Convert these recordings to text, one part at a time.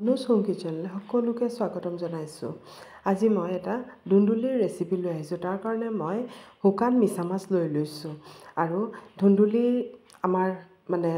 Anuj home কিচেনলৈ সকলোকে স্বাগতম জনাইছোঁ। আজি মই এটা ধুন্দুলিৰ ৰেচিপি লৈ আহিছোঁ। তাৰ কাৰণে মই শুকান মিছা মাছ লৈ লৈছোঁ। আৰু ধুন্দুলি আমাৰ মানে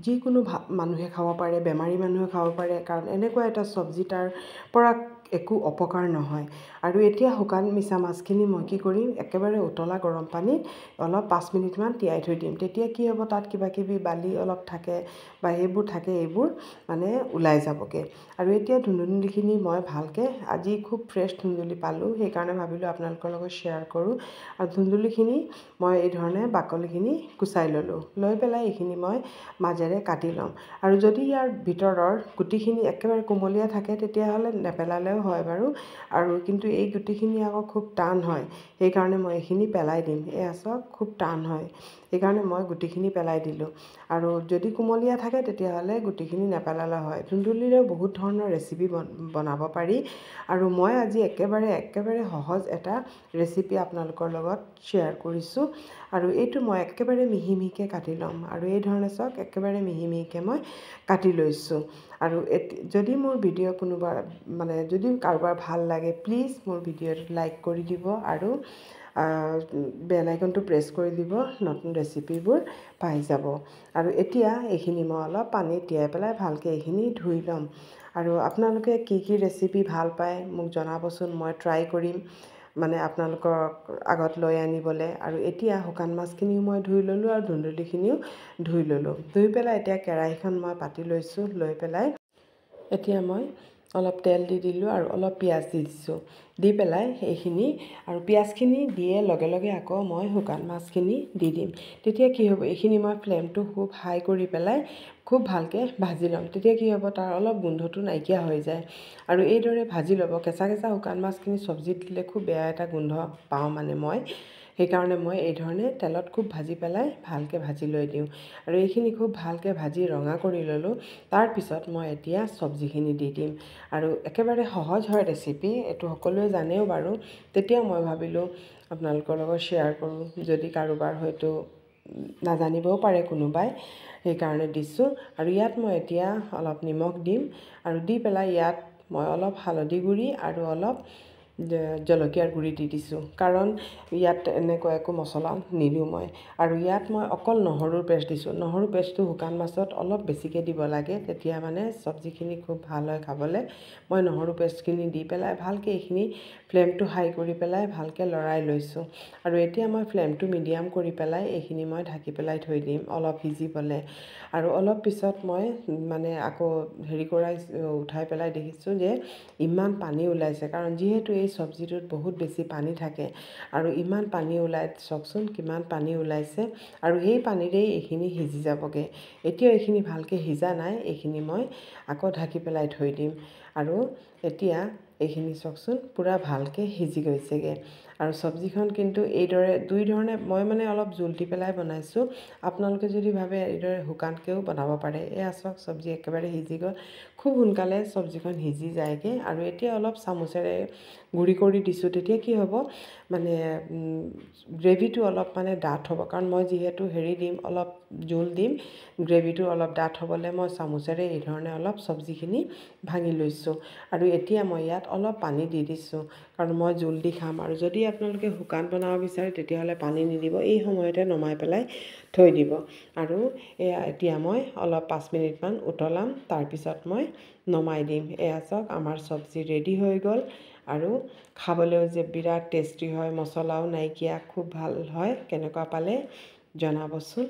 যিকোনো মানুহে খাব পাৰে, বেমাৰী মানুহে খাব পাৰে, কাৰণ এনেকুৱা এটা চব্জি তাৰ পৰা একো অপকাৰ নহয়। আৰু এতিয়া শুকান মিছা মাছখিনি মই কি কৰিম, একেবাৰে উতলা গৰম পানীত অলপ 5 মিনিটমান তিয়াই থৈ দিম। তেতিয়া কি হ'ব, তাত কিবাকিবি বালি অলপ থাকে বা এইবোৰ থাকে, এইবোৰ মানে ওলাই যাবগৈ। আৰু এতিয়া ধুন্দুলিখিনি মই ভালকৈ, আজি খুব ফ্ৰেছ ধুন্দুলি পালোঁ, সেইকাৰণে ভাবিলোঁ আপোনালোকৰ লগত শ্বেয়াৰ কৰোঁ। আৰু ধুন্দুলিখিনি মই এই ধৰণে বাকলিখিনি গুচাই ল'লোঁ। লৈ পেলাই এইখিনি মই মাজেৰে কাটি ল'ম। আৰু যদি ইয়াৰ ভিতৰৰ গুটিখিনি একেবাৰে কোমলীয়া থাকে তেতিয়াহ'লে নেপেলালেও হয় বাৰু। আৰু কিন্তু এই গুটিখিনি আকৌ খুব টান হয়, সেইকাৰণে মই এইখিনি পেলাই দিম। এয়া চাওক, খুব টান হয়, সেইকাৰণে মই গুটিখিনি পেলাই দিলোঁ। আৰু যদি কোমলীয়া থাকে তেতিয়াহ'লে গুটিখিনি নেপেলালে হয়। ধুন্দুলিৰে বহুত ধৰণৰ ৰেচিপি বনাব পাৰি। আৰু মই আজি একেবাৰে সহজ এটা ৰেচিপি আপোনালোকৰ লগত শ্বেয়াৰ কৰিছোঁ। আৰু এইটো মই একেবাৰে মিহি মিহিকৈ কাটি ল'ম। আৰু এই ধৰণে চাওক, একেবাৰে মিহি মিহিকৈ মই কাটি লৈছোঁ। আৰু যদি মোৰ ভিডিঅ' যদি কাৰোবাৰ ভাল লাগে, প্লিজ মোৰ ভিডিঅ'টো লাইক কৰি দিব আৰু বেল আইকনটো প্ৰেছ কৰি দিব, নতুন ৰেচিপিবোৰ পাই যাব। আৰু এতিয়া এইখিনি মই অলপ পানীত তিয়াই পেলাই ভালকৈ এইখিনি ধুই ল'ম। আৰু আপোনালোকে কি কি ৰেচিপি ভাল পায় মোক জনাবচোন, মই ট্ৰাই কৰিম মানে আপোনালোকৰ আগত লৈ আনিবলৈ। আৰু এতিয়া শুকান মাছখিনিও মই ধুই ল'লোঁ আৰু ধুন্দুলিখিনিও ধুই ল'লোঁ। ধুই পেলাই এতিয়া কেৰাহীখন মই পাতি লৈছোঁ। লৈ পেলাই এতিয়া মই অলপ তেল দি দিলোঁ আৰু অলপ পিঁয়াজ দি দিছোঁ। দি পেলাই এইখিনি আৰু পিঁয়াজখিনি দিয়ে লগে লগে আকৌ মই শুকান মাছখিনি দি দিম। তেতিয়া কি হ'ব, এইখিনি মই ফ্লেমটো খুব হাই কৰি পেলাই খুব ভালকৈ ভাজি ল'ম। তেতিয়া কি হ'ব, তাৰ অলপ গোন্ধটো নাইকিয়া হৈ যায়। আৰু এইদৰে ভাজি ল'ব। কেঁচা কেঁচা শুকান মাছখিনি চব্জিত দিলে খুব বেয়া এটা গোন্ধ পাওঁ মানে মই, সেইকাৰণে মই এই ধৰণে তেলত খুব ভাজি পেলাই ভালকৈ ভাজি লৈ দিওঁ। আৰু এইখিনি খুব ভালকৈ ভাজি ৰঙা কৰি ল'লোঁ। তাৰপিছত মই এতিয়া চব্জিখিনি দি দিম। আৰু একেবাৰে সহজ হয় ৰেচিপি, এইটো সকলোৱে জানেও বাৰু। তেতিয়া মই ভাবিলোঁ আপোনালোকৰ লগত শ্বেয়াৰ কৰোঁ, যদি কাৰোবাৰ হয়তো নাজানিবও পাৰে কোনোবাই, সেইকাৰণে দিছোঁ। আৰু ইয়াত মই এতিয়া অলপ নিমখ দিম। আৰু দি পেলাই ইয়াত মই অলপ হালধি গুড়ি আৰু অলপ জলকীয়াৰ গুড়ি দি দিছোঁ, কাৰণ ইয়াত এনেকুৱা একো মছলা নিদিওঁ মই। আৰু ইয়াত মই অকল নহৰুৰ পেষ্ট দিছোঁ। নহৰু পেষ্টটো শুকান মাছত অলপ বেছিকৈ দিব লাগে, তেতিয়া মানে চব্জিখিনি খুব ভাল হয় খাবলৈ। মই নহৰু পেষ্টখিনি দি পেলাই ভালকৈ এইখিনি ফ্লেমটো হাই কৰি পেলাই ভালকৈ লৰাই লৈছোঁ। আৰু এতিয়া মই ফ্লেমটো মিডিয়াম কৰি পেলাই এইখিনি মই ঢাকি পেলাই থৈ দিম অলপ সিজিবলৈ। আৰু অলপ পিছত মই আকৌ উঠাই পেলাই দেখিছোঁ যে ইমান পানী ওলাইছে, কাৰণ যিহেতু এই চব্জিটোত বহুত বেছি পানী থাকে। আৰু ইমান পানী ওলাই, চাওকচোন কিমান পানী ওলাইছে। আৰু সেই পানীৰেই এইখিনি সিজি যাবগৈ। এতিয়াও এইখিনি ভালকৈ সিজা নাই, এইখিনি মই আকৌ ঢাকি পেলাই থৈ দিম। আৰু এতিয়া এইখিনি চাওকচোন পূৰা ভালকৈ সিজি গৈছেগৈ। আৰু চব্জিখন কিন্তু দুই ধৰণে মই অলপ জোল দি পেলাই বনাইছোঁ। আপোনালোকে যদি ভাবে এইদৰে শুকানকৈও বনাব পাৰে। এয়া চাওক, চব্জি একেবাৰে সিজি গ'ল। খুব সোনকালে চব্জিখন সিজি যায়গৈ। আৰু এতিয়া অলপ চামুচেৰে গুড়ি কৰি দিছোঁ। তেতিয়া কি হ'ব, গ্ৰেভিটো অলপ ডাঠ হ'ব, কাৰণ মই যিহেতু অলপ জোল দিম, গ্ৰেভিটো অলপ ডাঠ হ'বলৈ মই চামুচেৰে এই ধৰণে অলপ চব্জিখিনি ভাঙি লৈছোঁ। আৰু এতিয়া মই ইয়াত অলপ পানী দি দিছোঁ, কাৰণ মই জোল দি খাম। আৰু যদি আপোনালোকে শুকান বনাব বিচাৰে তেতিয়াহ'লে পানী নিদিব, এই সময়তে নমাই পেলাই থৈ দিব। আৰু এতিয়া মই অলপ 5 মিনিটমান উতলাম, তাৰপিছত মই নমাই দিম। এয়া চাওক, আমাৰ চব্জি ৰেডি হৈ গ'ল। আৰু খাবলৈও যে বিৰাট টেষ্টি হয়, মছলাও নাইকিয়া, খুব ভাল হয়। কেনেকুৱা পালে জনাবচোন।